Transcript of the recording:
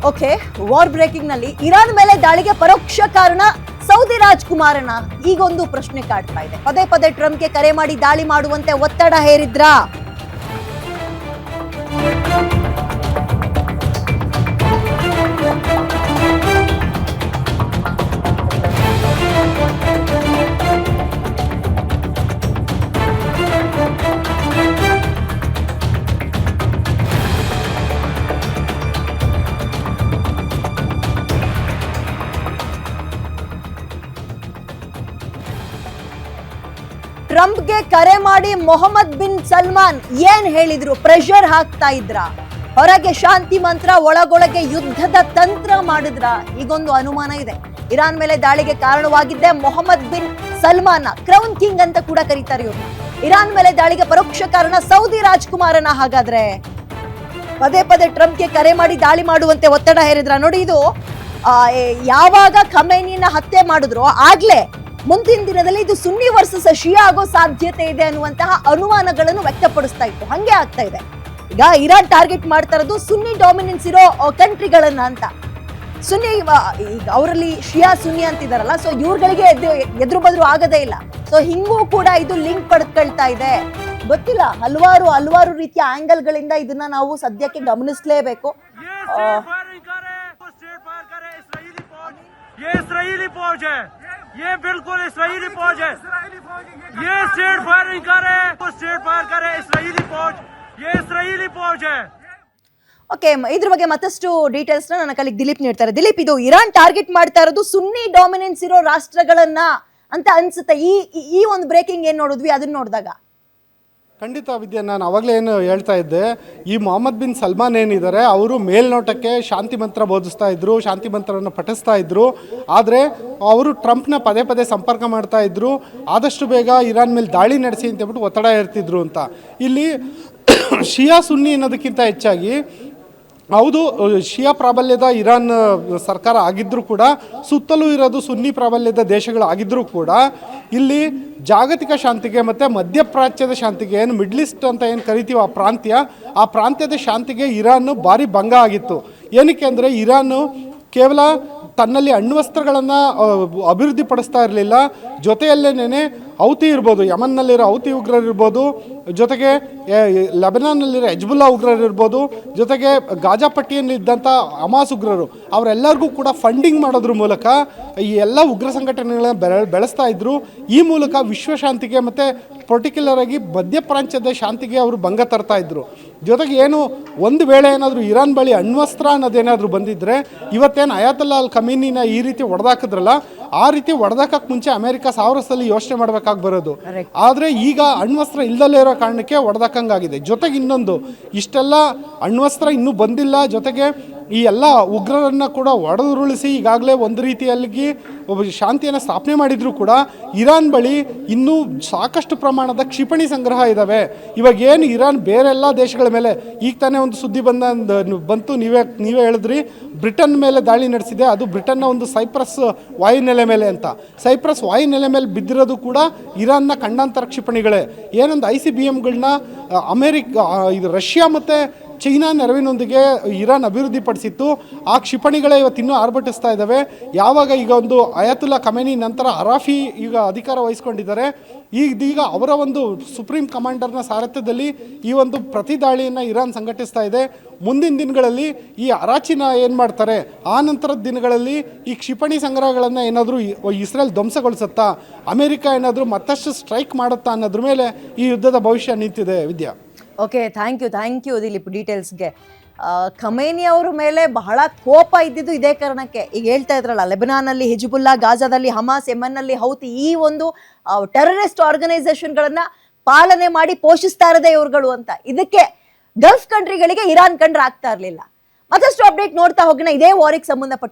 Okay, war breaking ನಲ್ಲಿ Iran ಮೇಲೆ ದಾಳಿಗೆ ಪರೋಕ್ಷ ಕಾರಣ ಸೌದಿ ರಾಜ್ಕುಮಾರನ ಈಗೊಂದು ಪ್ರಶ್ನೆ ಕಾಡ್ತಾ ಇದೆ. ಪದೇ ಪದೇ ಟ್ರಂಪ್ಗೆ ಕರೆ ಮಾಡಿ ದಾಳಿ ಮಾಡುವಂತೆ ಒತ್ತಡ ಹೇರಿದ್ರಾ? ಟ್ರಂಪ್ಗೆ ಕರೆ ಮಾಡಿ ಮೊಹಮ್ಮದ್ ಬಿನ್ ಸಲ್ಮಾನ್ ಏನ್ ಹೇಳಿದ್ರು? ಪ್ರೆಷರ್ ಹಾಕ್ತಾ ಇದ್ರ? ಹೊರಗೆ ಶಾಂತಿ ಮಂತ್ರ, ಒಳಗೊಳಗೆ ಯುದ್ಧದ ತಂತ್ರ ಮಾಡಿದ್ರ? ಈಗೊಂದು ಅನುಮಾನ ಇದೆ. ಇರಾನ್ ಮೇಲೆ ದಾಳಿಗೆ ಕಾರಣವಾಗಿದ್ದೆ Mohammed bin Salman, crown king ಅಂತ ಕೂಡ ಕರೀತಾರೆ ಇವ್ರು. ಇರಾನ್ ಮೇಲೆ ದಾಳಿಗೆ ಪರೋಕ್ಷ ಕಾರಣ ಸೌದಿ ರಾಜ್ಕುಮಾರನ. ಹಾಗಾದ್ರೆ ಪದೇ ಪದೇ ಟ್ರಂಪ್ಗೆ ಕರೆ ಮಾಡಿ ದಾಳಿ ಮಾಡುವಂತೆ ಒತ್ತಡ ಹೇರಿದ್ರ? ನೋಡಿ, ಇದು ಯಾವಾಗ ಖಮೇನಿನ ಹತ್ಯೆ ಮಾಡಿದ್ರು ಆಗ್ಲೇ ಮುಂದಿನ ದಿನದಲ್ಲಿ ಇದು ಸುನ್ನಿ ವರ್ಸಸ್ ಶಿಯಾ ಆಗೋ ಸಾಧ್ಯತೆ ಇದೆ ಅನ್ನುವಂತಹ ಅನುಮಾನಗಳನ್ನು ವ್ಯಕ್ತಪಡಿಸ್ತಾ ಇತ್ತು. ಹಂಗೆ ಆಗ್ತಾ ಇದೆ. ಈಗ ಇರಾನ್ ಟಾರ್ಗೆಟ್ ಮಾಡ್ತಾ ಇರೋದು ಸುನ್ನಿ ಡಾಮಿನೆನ್ಸ್ ಇರೋ ಕಂಟ್ರಿಗಳನ್ನ ಅಂತ. ಸುನ್ನಿ ಈಗ ಅವರಲ್ಲಿ ಶಿಯಾ ಸುನ್ನಿ ಅಂತಿದಾರಲ್ಲ, ಸೊ ಇವ್ರುಗಳಿಗೆ ಎದುರು ಬದ್ರು ಆಗದೇ ಇಲ್ಲ. ಸೊ ಹಿಂಗೂ ಕೂಡ ಇದು ಲಿಂಕ್ ಪಡ್ಕೊಳ್ತಾ ಇದೆ. ಗೊತ್ತಿಲ್ಲ, ಹಲವಾರು ರೀತಿಯ ಆಂಗಲ್ ಗಳಿಂದ ಇದನ್ನ ನಾವು ಸದ್ಯಕ್ಕೆ ಗಮನಿಸಲೇಬೇಕು. ये इस्राएली फौज है, ये बिल्कुल इस्राएली फौज है, ये स्ट्रेट फायरिंग करे, स्ट्रेट फायर करे इस्राएली फौज, ये इस्राएली फौज है. ಓಕೆ, ಇದ್ರ ಬಗ್ಗೆ ಮತ್ತಷ್ಟು ಡೀಟೇಲ್ಸ್ ನನ್ನ ಕಲಿಗೆ ದಿಲೀಪ್ ನೀಡ್ತಾರೆ. ದಿಲೀಪ್, ಇದು ಇರಾನ್ ಟಾರ್ಗೆಟ್ ಮಾಡ್ತಾ ಇರೋದು ಸುನ್ನಿ ಡಾಮಿನೆನ್ಸ್ ಇರೋ ರಾಷ್ಟ್ರಗಳನ್ನ ಅಂತ ಅನ್ಸುತ್ತೆ. ಈ ಒಂದು ಬ್ರೇಕಿಂಗ್ ಏನ್ ನೋಡಿದ್ವಿ ಅದನ್ನ ನೋಡಿದಾಗ? ಖಂಡಿತ ವಿದ್ಯಾ, ನಾನು ಅವಾಗಲೇ ಏನು ಹೇಳ್ತಾ ಇದ್ದೆ, ಈ ಮೊಹಮ್ಮದ್ ಬಿನ್ ಸಲ್ಮಾನ್ ಏನಿದ್ದಾರೆ ಅವರು ಮೇಲ್ನೋಟಕ್ಕೆ ಶಾಂತಿ ಮಂತ್ರ ಬೋಧಿಸ್ತಾ ಇದ್ರು, ಶಾಂತಿ ಮಂತ್ರವನ್ನು ಪಠಿಸ್ತಾ ಇದ್ರು. ಆದರೆ ಅವರು ಟ್ರಂಪ್ನ ಪದೇ ಪದೇ ಸಂಪರ್ಕ ಮಾಡ್ತಾ ಇದ್ರು, ಆದಷ್ಟು ಬೇಗ ಇರಾನ್ ಮೇಲೆ ದಾಳಿ ನಡೆಸಿ ಅಂತ ಹೇಳ್ಬಿಟ್ಟು ಒತ್ತಡ ಹೇರ್ತಿದ್ರು ಅಂತ. ಇಲ್ಲಿ ಶಿಯಾ ಸುನ್ನಿ ಅನ್ನೋದಕ್ಕಿಂತ ಹೆಚ್ಚಾಗಿ ಹೌದು, ಶಿಯಾ ಪ್ರಾಬಲ್ಯದ ಇರಾನ್ ಸರ್ಕಾರ ಆಗಿದ್ದರೂ ಕೂಡ ಸುತ್ತಲೂ ಇರೋದು ಸುನ್ನಿ ಪ್ರಾಬಲ್ಯದ ದೇಶಗಳು ಆಗಿದ್ದರೂ ಕೂಡ ಇಲ್ಲಿ ಜಾಗತಿಕ ಶಾಂತಿಗೆ ಮತ್ತು ಮಧ್ಯಪ್ರಾಚ್ಯದ ಶಾಂತಿಗೆ, ಏನು ಮಿಡ್ಲ್ ಈಸ್ಟ್ ಅಂತ ಏನು ಕರಿತೀವಿ ಆ ಪ್ರಾಂತ್ಯದ ಶಾಂತಿಗೆ ಇರಾನ್ ಭಾರಿ ಭಂಗ ಆಗಿತ್ತು. ಏನಕ್ಕೆ ಅಂದರೆ ಇರಾನು ಕೇವಲ ತನ್ನಲ್ಲಿ ಅಣ್ವಸ್ತ್ರಗಳನ್ನು ಅಭಿವೃದ್ಧಿಪಡಿಸ್ತಾ ಇರಲಿಲ್ಲ, ಜೊತೆಯಲ್ಲೇನೇ ಹೌತಿ ಇರ್ಬೋದು, ಯಮನ್ನಲ್ಲಿರೋ ಹೌತಿ ಉಗ್ರರಿರ್ಬೋದು, ಜೊತೆಗೆ ಲೆಬನಾನ್ನಲ್ಲಿರೋ ಹೆಜ್ಬುಲ್ಲಾ ಉಗ್ರರಿರ್ಬೋದು, ಜೊತೆಗೆ ಗಾಜಾ ಪಟ್ಟಿಯಲ್ಲಿದ್ದಂಥ ಹಮಾಸ್ ಉಗ್ರರು, ಅವರೆಲ್ಲರಿಗೂ ಕೂಡ ಫಂಡಿಂಗ್ ಮಾಡೋದ್ರ ಮೂಲಕ ಈ ಎಲ್ಲ ಉಗ್ರ ಸಂಘಟನೆಗಳನ್ನ ಬೆಳೆಸ್ತಾ ಇದ್ದರು. ಈ ಮೂಲಕ ವಿಶ್ವಶಾಂತಿಗೆ ಮತ್ತು ಪರ್ಟಿಕ್ಯುಲರ್ ಆಗಿ ಮಧ್ಯಪ್ರಾಚ್ಯದ ಶಾಂತಿಗೆ ಅವರು ಭಂಗ ತರ್ತಾ ಇದ್ದರು. ಜೊತೆಗೆ ಏನು ಒಂದು ವೇಳೆ ಏನಾದರೂ ಇರಾನ್ ಬಳಿ ಅಣ್ವಸ್ತ್ರ ಅನ್ನೋದೇನಾದರೂ ಬಂದಿದ್ದರೆ, ಇವತ್ತೇನು ಅಯಾತುಲ್ಲಾ ಅಲ್ ಖಮೀನಿನ ಈ ರೀತಿ ಹೊಡೆದಾಕಿದ್ರಲ್ಲ, ಆ ರೀತಿ ಹೊಡೆದಾಕಕ್ಕೆ ಮುಂಚೆ ಅಮೆರಿಕ 1000 ವರ್ಷದಲ್ಲಿ ಯೋಚನೆ ಮಾಡಬೇಕಾಗಿ ಬರೋದು. ಆದರೆ ಈಗ ಅಣ್ವಸ್ತ್ರ ಇಲ್ದಲ್ಲೇ ಇರೋ ಕಾರಣಕ್ಕೆ ಹೊಡೆದಾಕಂಗಾಗಿದೆ. ಜೊತೆಗೆ ಇನ್ನೊಂದು, ಇಷ್ಟೆಲ್ಲ ಅಣ್ವಸ್ತ್ರ ಇನ್ನೂ ಬಂದಿಲ್ಲ, ಜೊತೆಗೆ ಈ ಎಲ್ಲ ಉಗ್ರರನ್ನು ಕೂಡ ಹೊಡೆದುರುಳಿಸಿ ಈಗಾಗಲೇ ಒಂದು ರೀತಿಯಲ್ಲಿ ಶಾಂತಿಯನ್ನು ಸ್ಥಾಪನೆ ಮಾಡಿದರೂ ಕೂಡ ಇರಾನ್ ಬಳಿ ಇನ್ನೂ ಸಾಕಷ್ಟು ಪ್ರಮಾಣದ ಕ್ಷಿಪಣಿ ಸಂಗ್ರಹ ಇದ್ದಾವೆ. ಇವಾಗ ಏನು ಇರಾನ್ ಬೇರೆಲ್ಲ ದೇಶಗಳ ಮೇಲೆ, ಈಗ ತಾನೇ ಒಂದು ಸುದ್ದಿ ಬಂತು, ನೀವೇ ಹೇಳಿದ್ರಿ, ಬ್ರಿಟನ್ ಮೇಲೆ ದಾಳಿ ನಡೆಸಿದೆ. ಅದು ಬ್ರಿಟನ್ನ ಒಂದು ಸೈಪ್ರಸ್ ವಾಯುನೆಲೆ ಮೇಲೆ ಅಂತ. ಸೈಪ್ರಸ್ ವಾಯುನೆಲೆ ಮೇಲೆ ಬಿದ್ದಿರೋದು ಕೂಡ ಇರಾನ್ನ ಖಂಡಾಂತರ ಕ್ಷಿಪಣಿಗಳೇ. ಏನೊಂದು ICBMಗಳನ್ನ ಇದು ರಷ್ಯಾ ಮತ್ತು ಚೈನಾ ನೆರವಿನೊಂದಿಗೆ ಇರಾನ್ ಅಭಿವೃದ್ಧಿಪಡಿಸಿತ್ತು. ಆ ಕ್ಷಿಪಣಿಗಳೇ ಇವತ್ತಿನ್ನೂ ಆರ್ಭಟಿಸ್ತಾ ಇದ್ದಾವೆ. ಯಾವಾಗ ಈಗ ಒಂದು ಅಯಾತುಲ್ಲಾ ಖಮೇನಿ ನಂತರ ಅರಾಫಿ ಈಗ ಅಧಿಕಾರ ವಹಿಸ್ಕೊಂಡಿದ್ದಾರೆ, ಈಗ ಅವರ ಒಂದು ಸುಪ್ರೀಂ ಕಮಾಂಡರ್ನ ಸಾರಥ್ಯದಲ್ಲಿ ಈ ಒಂದು ಪ್ರತಿ ದಾಳಿಯನ್ನು ಇರಾನ್ ಸಂಘಟಿಸ್ತಾ ಇದೆ. ಮುಂದಿನ ದಿನಗಳಲ್ಲಿ ಈ ಅರಾಚಿನ ಏನು ಮಾಡ್ತಾರೆ, ಆ ನಂತರದ ದಿನಗಳಲ್ಲಿ ಈ ಕ್ಷಿಪಣಿ ಸಂಗ್ರಹಗಳನ್ನು ಏನಾದರೂ ಇಸ್ರೇಲ್ ಧ್ವಂಸಗೊಳಿಸುತ್ತಾ, ಅಮೆರಿಕ ಏನಾದರೂ ಮತ್ತಷ್ಟು ಸ್ಟ್ರೈಕ್ ಮಾಡುತ್ತಾ ಅನ್ನೋದ್ರ ಮೇಲೆ ಈ ಯುದ್ಧದ ಭವಿಷ್ಯ ನಿಂತಿದೆ Vidya. Okay, thank you Dileep ಡೀಟೇಲ್ಸ್ಗೆ. ಖಮೇನಿ ಅವ್ರ ಮೇಲೆ ಬಹಳ ಕೋಪ ಇದ್ದಿದ್ದು ಇದೇ ಕಾರಣಕ್ಕೆ. ಈಗ ಹೇಳ್ತಾ ಇದ್ರಲ್ಲ, ಲೆಬನಾನಲ್ಲಿ ಹಿಜ್ಬುಲ್ಲಾ, ಗಾಜಾದಲ್ಲಿ ಹಮಾಸ್, ಯೆಮೆನ್ನಲ್ಲಿ ಹೌತಿ, ಈ ಒಂದು ಟೆರರಿಸ್ಟ್ ಆರ್ಗನೈಸೇಷನ್ಗಳನ್ನ ಪಾಲನೆ ಮಾಡಿ ಪೋಷಿಸ್ತಾ ಇರೋದೇ ಇವ್ರುಗಳು ಅಂತ. ಇದಕ್ಕೆ ಗಲ್ಫ್ ಕಂಟ್ರಿಗಳಿಗೆ ಇರಾನ್ ಕಂಡ್ರೆ ಆಗ್ತಾ ಇರಲಿಲ್ಲ. ಮತ್ತಷ್ಟು ಅಪ್ಡೇಟ್ ನೋಡ್ತಾ ಹೋಗೋಣ ಇದೇ ವಾರಿಗೆ ಸಂಬಂಧಪಟ್ಟ